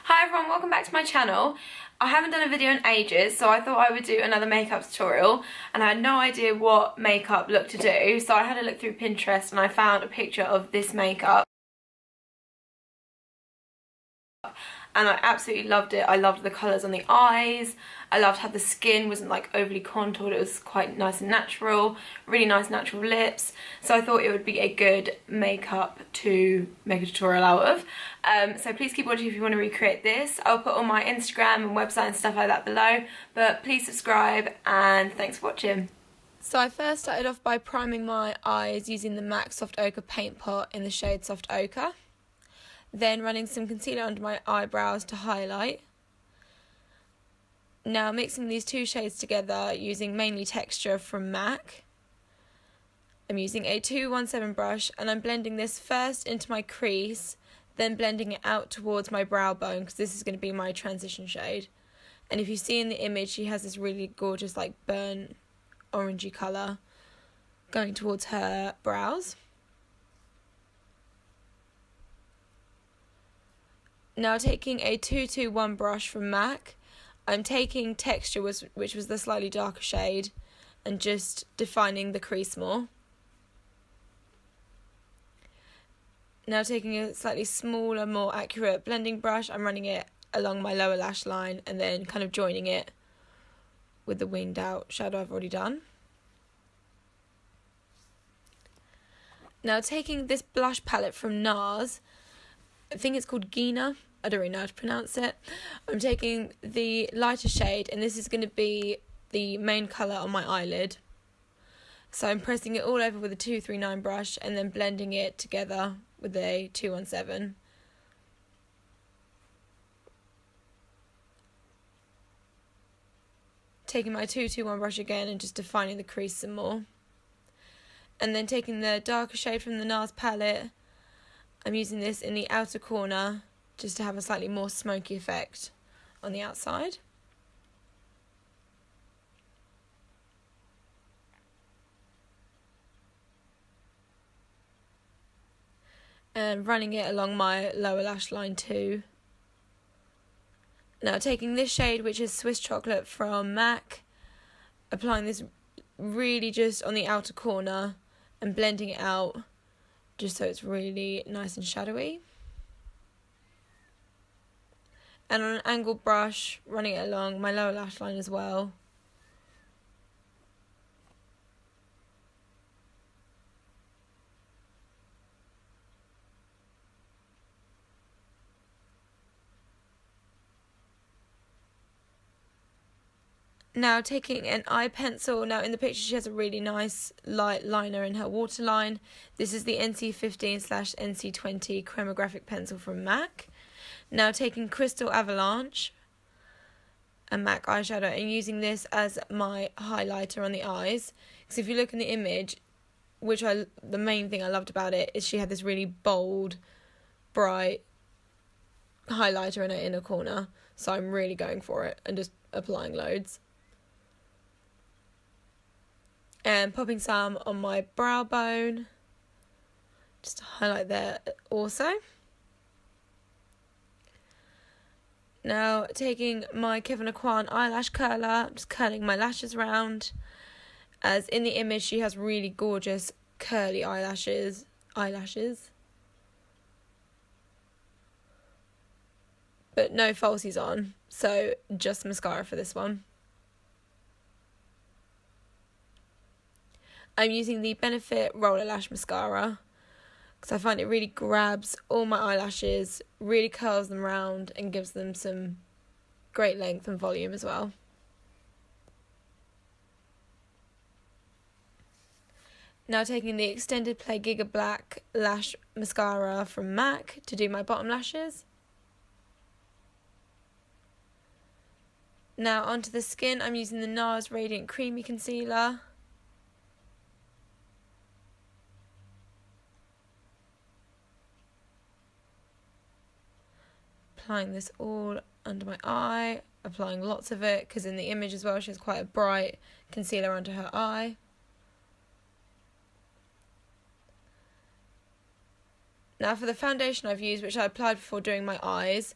Hi everyone, welcome back to my channel. I haven't done a video in ages, so I thought I would do another makeup tutorial, and I had no idea what makeup look to do, so I had a look through Pinterest and I found a picture of this makeup. And I absolutely loved it. I loved the colours on the eyes. I loved how the skin wasn't like overly contoured. It was quite nice and natural. Really nice natural lips. So I thought it would be a good makeup to make a tutorial out of. So please keep watching if you want to recreate this. I'll put all my Instagram and website and stuff like that below. But please subscribe and thanks for watching. So I first started off by priming my eyes using the MAC Soft Ochre paint pot in the shade Soft Ochre. Then running some concealer under my eyebrows to highlight. Now mixing these two shades together using mainly texture from MAC. I'm using a 217 brush and I'm blending this first into my crease, then blending it out towards my brow bone because this is going to be my transition shade. And if you see in the image, she has this really gorgeous like burnt orangey colour going towards her brows. Now taking a 221 brush from MAC, I'm taking texture, which was the slightly darker shade, and just defining the crease more. Now taking a slightly smaller, more accurate blending brush, I'm running it along my lower lash line and then kind of joining it with the winged out shadow I've already done. Now taking this blush palette from NARS, I think it's called Gienah, I don't really know how to pronounce it. I'm taking the lighter shade and this is going to be the main colour on my eyelid. So I'm pressing it all over with a 239 brush and then blending it together with a 217. Taking my 221 brush again and just defining the crease some more. And then taking the darker shade from the NARS palette, I'm using this in the outer corner just to have a slightly more smoky effect on the outside. And running it along my lower lash line too. Now taking this shade, which is Swiss Chocolate from MAC, applying this really just on the outer corner and blending it out just so it's really nice and shadowy. And on an angled brush, running it along my lower lash line as well. Now taking an eye pencil, now in the picture she has a really nice light liner in her waterline. This is the NC15/NC20 chromographic pencil from MAC. Now taking Crystal Avalanche, a MAC eyeshadow, and using this as my highlighter on the eyes. Because if you look in the image, the main thing I loved about it is she had this really bold, bright highlighter in her inner corner. So I'm really going for it and just applying loads. And popping some on my brow bone, just to highlight there also. Now taking my Kevyn Aucoin eyelash curler, just curling my lashes round. As in the image she has really gorgeous curly eyelashes. But no falsies on, so just mascara for this one. I'm using the Benefit Rollerlash mascara because I find it really grabs all my eyelashes, really curls them round and gives them some great length and volume as well. Now taking the Extended Play Giga Black Lash Mascara from MAC to do my bottom lashes. Now onto the skin, I'm using the NARS Radiant Creamy Concealer. Applying this all under my eye, applying lots of it because in the image as well she has quite a bright concealer under her eye. Now for the foundation I've used, which I applied before doing my eyes,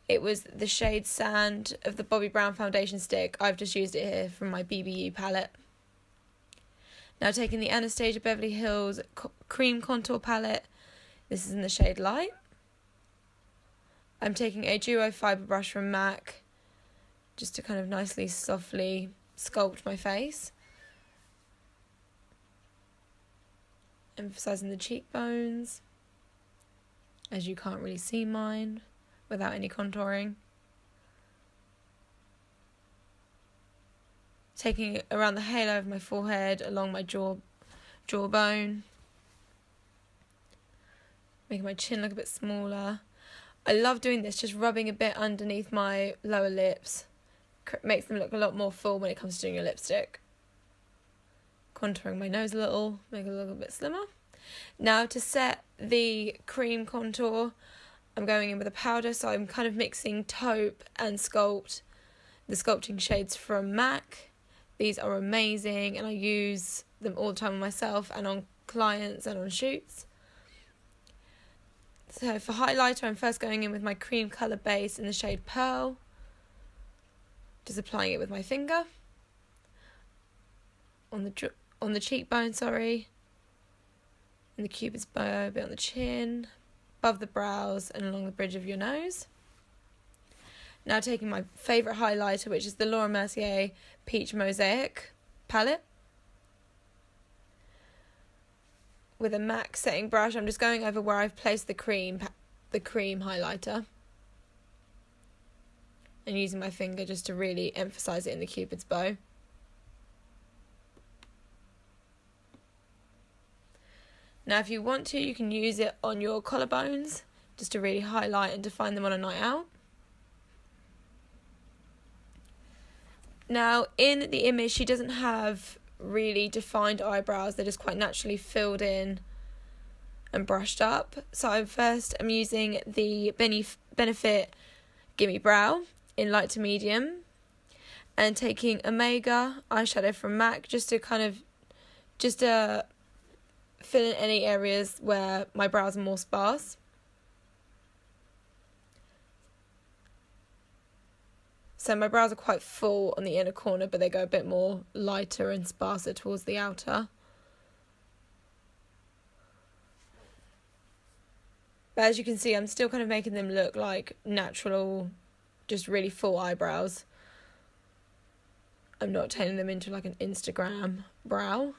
It was the shade Sand of the Bobbi Brown foundation stick. I've just used it here from my BBU palette. Now taking the Anastasia Beverly Hills Cream Contour palette. This is in the shade Light. I'm taking a duo fibre brush from MAC just to kind of nicely, softly sculpt my face. Emphasising the cheekbones, as you can't really see mine without any contouring. Taking it around the halo of my forehead, along my jawbone. Making my chin look a bit smaller. I love doing this, just rubbing a bit underneath my lower lips. Makes them look a lot more full when it comes to doing your lipstick. Contouring my nose a little, make it look a bit slimmer. Now to set the cream contour, I'm going in with a powder, so I'm kind of mixing Taupe and Sculpt, the sculpting shades from MAC. These are amazing and I use them all the time on myself and on clients and on shoots. So for highlighter, I'm first going in with my cream colour base in the shade Pearl. Just applying it with my finger. On the cheekbone, sorry. And the cupid's bow, a bit on the chin, above the brows and along the bridge of your nose. Now taking my favourite highlighter, which is the Mercier Peach Mosaic palette. With a MAC setting brush, I'm just going over where I've placed the cream highlighter. And using my finger just to really emphasise it in the cupid's bow. Now if you want to, you can use it on your collarbones, just to really highlight and define them on a night out. Now in the image, she doesn't have really defined eyebrows, they're just quite naturally filled in and brushed up. So I'm using the Benefit Gimme Brow in light to medium and taking Omega eyeshadow from MAC just to fill in any areas where my brows are more sparse. So my brows are quite full on the inner corner, but they go a bit more lighter and sparser towards the outer. But as you can see, I'm still kind of making them look like natural, just really full eyebrows. I'm not turning them into like an Instagram brow.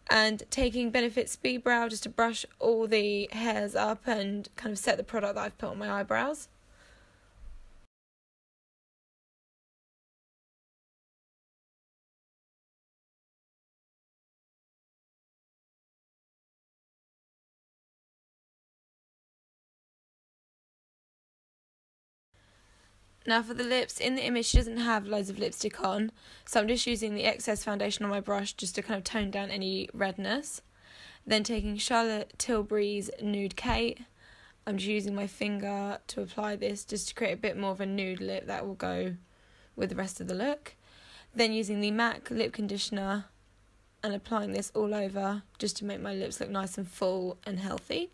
And taking Benefit Speed Brow just to brush all the hairs up and kind of set the product that I've put on my eyebrows. Now for the lips, in the image she doesn't have loads of lipstick on, so I'm just using the excess foundation on my brush just to kind of tone down any redness. Then taking Charlotte Tilbury's Nude Kate, I'm just using my finger to apply this just to create a bit more of a nude lip that will go with the rest of the look. Then using the MAC lip conditioner and applying this all over just to make my lips look nice and full and healthy.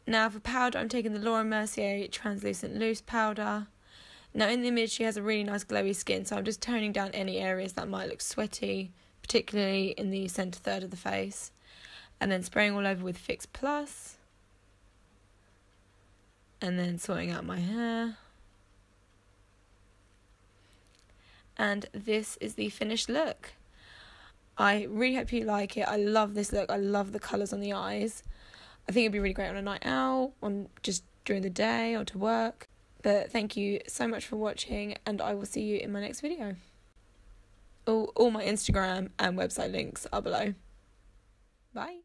Now for powder, I'm taking the Mercier Translucent Loose Powder. Now in the image she has a really nice glowy skin, so I'm just toning down any areas that might look sweaty, particularly in the centre third of the face. And then spraying all over with Fix Plus. And then sorting out my hair. And this is the finished look. I really hope you like it. I love this look. I love the colours on the eyes. I think it'd be really great on a night out, on just during the day or to work. But thank you so much for watching, and I will see you in my next video. All my Instagram and website links are below. Bye.